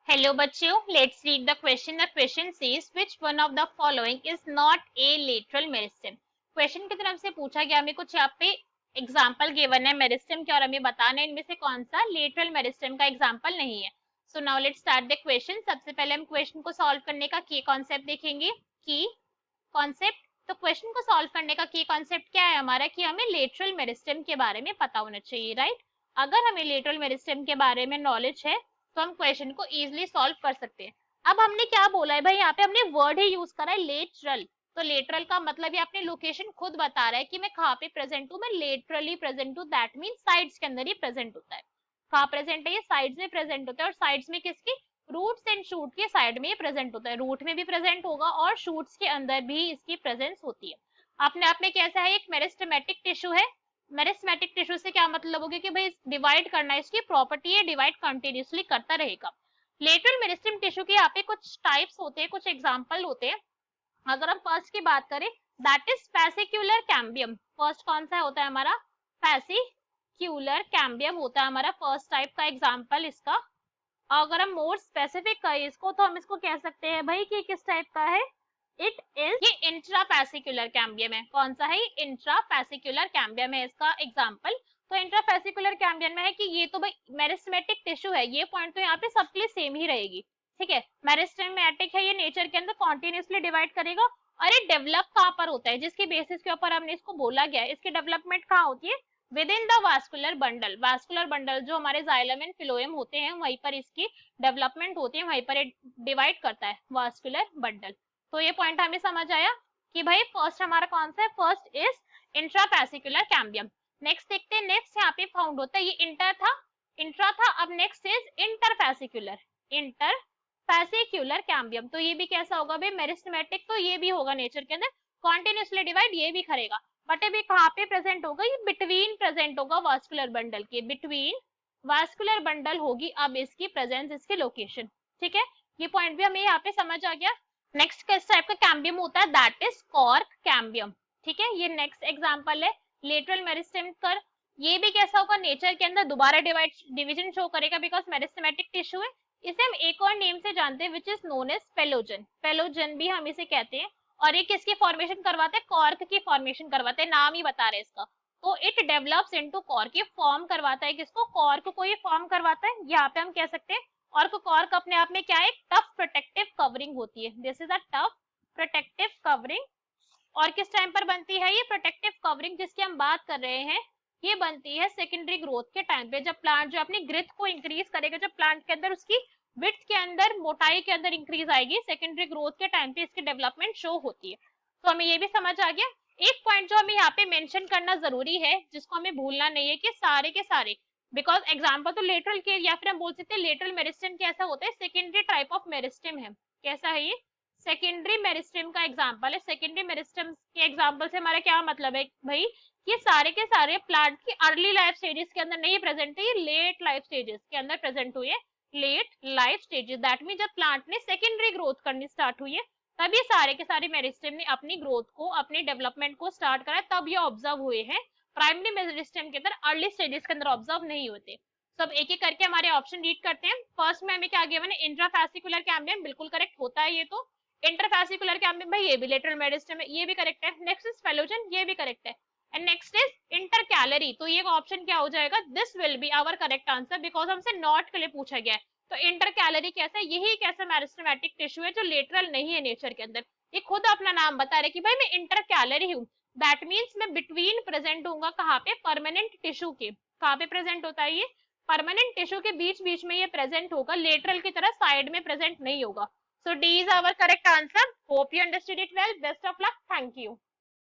Hello बच्चों, let's read the question. The question says which one of the following is not a lateral meristem. Question की तरफ से पूछा गया, हमें कुछ यहाँ पे एग्जांपल गिवन है मेरिस्टेम के और हमें बताना है इनमें से कौन सा लेटरल मेरिस्टेम का एग्जांपल नहीं है। So now let's start the question. सबसे पहले हम क्वेश्चन को सॉल्व करने का की कॉन्सेप्ट देखेंगे। की कॉन्सेप्ट, तो क्वेश्चन को सॉल्व करने का की कॉन्सेप्ट क्या है हमारा कि हमें लेटरल मेरिस्टेम के बारे में पता होना चाहिए, राइट। अगर हमें लेटरल मेरिस्टेम के बारे में नॉलेज है तो हम क्वेश्चन को इजीली सॉल्व कर सकते हैं। अब हमने क्या बोला है भाई, यहाँ पे हमने वर्ड ही यूज करा है लेटरल। तो लेटरल का मतलब ये अपने लोकेशन खुद बता रहा है कि मैं कहाँ पे प्रेजेंट हूँ, मैं लेटरली प्रेजेंट हूँ। दैट मीन साइड्स के अंदर ही प्रेजेंट होता है। कहाँ प्रेजेंट है, ये साइड्स में प्रेजेंट होता है। और साइड्स में किसकी, रूट्स एंड शूट के साइड में ये प्रेजेंट होता है। रूट में भी प्रेजेंट होगा और शूट्स के अंदर भी इसकी प्रेजेंस होती है। अपने आप में कैसा है, एक मेरिस्टेमेटिक टिश्यू है। मेरिस्टेमेटिक टिश्यू से क्या मतलब हो गया कि भाई डिवाइड करना है, इसकी प्रॉपर्टी है डिवाइड कंटिन्यूसली करता रहेगा। लेटरल मेरिस्टेम टिश्यू के यहाँ पे कुछ टाइप्स होते हैं, कुछ एग्जांपल होते हैं। अगर हम फर्स्ट की बात करें, दैट इज फेसिक्युलर कैम्बियम। फर्स्ट कौन सा होता है हमारा, फेसिक्युलर कैम्बियम होता है हमारा फर्स्ट टाइप का एग्जांपल इसका। अगर हम मोर स्पेसिफिक करें इसको तो हम इसको कह सकते हैं भाई कि किस टाइप का है, इट इज, ये इंट्राफेसिकुलर कैम्बियम है। कौन सा है, इंट्राफेसिकुलर कैम्बियम है इसका एग्जांपल। तो इंट्राफेसिकुलर कैम्बियम में है कि ये तो भाई मेरिस्टेमेटिक टिश्यू है, ये पॉइंट तो यहाँ पे सबके लिए सेम ही रहेगी, ठीक है। मेरिस्टेमेटिक है, ये नेचर के अंदर कॉन्टिन्यूसली डिवाइड करेगा। और ये डेवलप कहाँ पर होता है, जिसके बेसिस के ऊपर हमने इसको बोला गया है, इसकी डेवलपमेंट कहाँ होती है, with in the vascular bundle. Vascular bundle जो हमारे जाइलम एंड फिलोएम होते हैं वहीं पर इसकी डेवलपमेंट होती है, वहीं पर डिवाइड करता है वास्कुलर बंडल। तो ये पॉइंट हमें समझ आया कि भाई फर्स्ट हमारा कौन सा है, first is intrafascicular cambium. Next देखते हैं, नेक्स्ट यहाँ पे फाउंड होता है, ये इंट्रा था, अब नेक्स्ट इज इंटरफेसिकुलर कैम्बियम। तो ये भी कैसा होगा भाई, मेरिस्टेमेटिक, तो ये भी होगा नेचर के अंदर कॉन्टिन्यूसली डिवाइड, ये भी करेगा। बट अभी कहाँ पे प्रेजेंट होगा, ये बिटवीन प्रेजेंट होगा वास्कुलर बंडल के, बिटवीन वास्कुलर बंडल होगी अब इसकी प्रेजेंस, इसकी लोकेशन, ठीक है। ये पॉइंट भी हमें यहाँ पे समझ आ गया। नेक्स्ट किस टाइप का कैम्बियम होता है, दैट इज कॉर्क कैम्बियम, ठीक है। ये नेक्स्ट एग्जांपल है लेटरल मेरिस्टेम कर। ये भी कैसा होगा, नेचर के अंदर दोबारा डिवीजन शो करेगा बिकॉज मेरिस्टेमेटिक टिश्यू है। इसे हम एक और नेम से जानते हैं which is known as phellogen, phellogen भी हम इसे कहते हैं। और ये किसकी फॉर्मेशन करवाते हैं, कॉर्क की फॉर्मेशन करवाते हैं, नाम ही बता रहे हैं इसका। तो इट डेवलप्स इनटू कॉर्क, ये फॉर्म करवाता है किसको, कॉर्क को ये फॉर्म करवाता है। यहाँ पे हम कह सकते हैं और कॉर्क अपने आप में क्या है, टफ प्रोटेक्टिव कवरिंग होती है। This is a tough protective covering. और किस टाइम पर बनती है ये प्रोटेक्टिव कवरिंग जिसकी हम बात कर रहे हैं, ये बनती है सेकेंडरी ग्रोथ के टाइम पे, जब प्लांट जो अपनी ग्रोथ को इंक्रीज करेगा, जब प्लांट के अंदर उसकी विड्थ के अंदर, मोटाई के अंदर इंक्रीज आएगी, सेकेंडरी ग्रोथ के टाइम पे इसकी डेवलपमेंट शो होती है। तो हमें ये भी समझ आ गया। एक पॉइंट जो हमें यहाँ पे मेंशन करना जरूरी है, जिसको हमें भूलना नहीं है कि सारे के सारे, बिकॉज एग्जाम्पल तो लेटरल के, या फिर हम बोल सकते हैं लेटरल मेरिस्टेम कैसा होता है, सेकेंडरी टाइप ऑफ मेरिस्टेम है। कैसा है ये, सेकेंडरी मेरिस्टेम का एग्जाम्पल है। सेकेंडरी मेरिस्टेम के एग्जाम्पल से हमारा क्या मतलब है भाई, ये सारे के सारे प्लांट की अर्ली लाइफ स्टेजेस के अंदर नहीं प्रेजेंट है, ये लेट लाइफ स्टेजेस के अंदर प्रेजेंट हुई है। Late life stages that mean जब प्लांट ने सेकेंडरी ग्रोथ करनी स्टार्ट हुई है, तब ये सारे के सारे मेरिस्टेम ने अपनी ग्रोथ को, अपनी डेवलपमेंट को स्टार्ट करा, तब ये ऑब्जर्व हुए हैं। प्राइमरी मेरिस्टेम के अंदर अर्ली स्टेजेस के अंदर ऑब्जर्व नहीं होते। सब एक एक करके हमारे ऑप्शन रीड करते हैं। फर्स्ट में हमें क्या गिवन है, इंट्राफेसिकुलर कैम्बियम, बिल्कुल करेक्ट होता है ये तो। इंटरफेसिकुलर कैम्बियम भाई ये भी लेटरल मेरिस्टेम है, ये भी करेक्ट है। नेक्स्ट इज फेलोजन, ये भी करेक्ट है। एंड नेक्स्ट इज इंटरकैलरी, तो ये ऑप्शन क्या हो जाएगा, this will be our correct answer because हमसे नॉट के लिए पूछा गया है। तो इंटरकैलरी कैसा है, यही कैसा मेरिस्टेमेटिक टिश्यू है जो लेटरल नहीं है नेचर के अंदर। ये खुद अपना नाम बता रहे कि भाई मैं इंटरकैलरी हूँ, दैट मीन्स मैं बिटवीन प्रेजेंट होऊंगा, कहाँ पे, परमानेंट टिश्यू के। कहाँ पे प्रेजेंट होता है ये, परमानेंट टिश्यू के बीच बीच में ये प्रेजेंट होगा, लेटरल की तरह साइड में प्रेजेंट नहीं होगा। So D is our correct answer. Hope you understood it well. Best of luck. Thank you.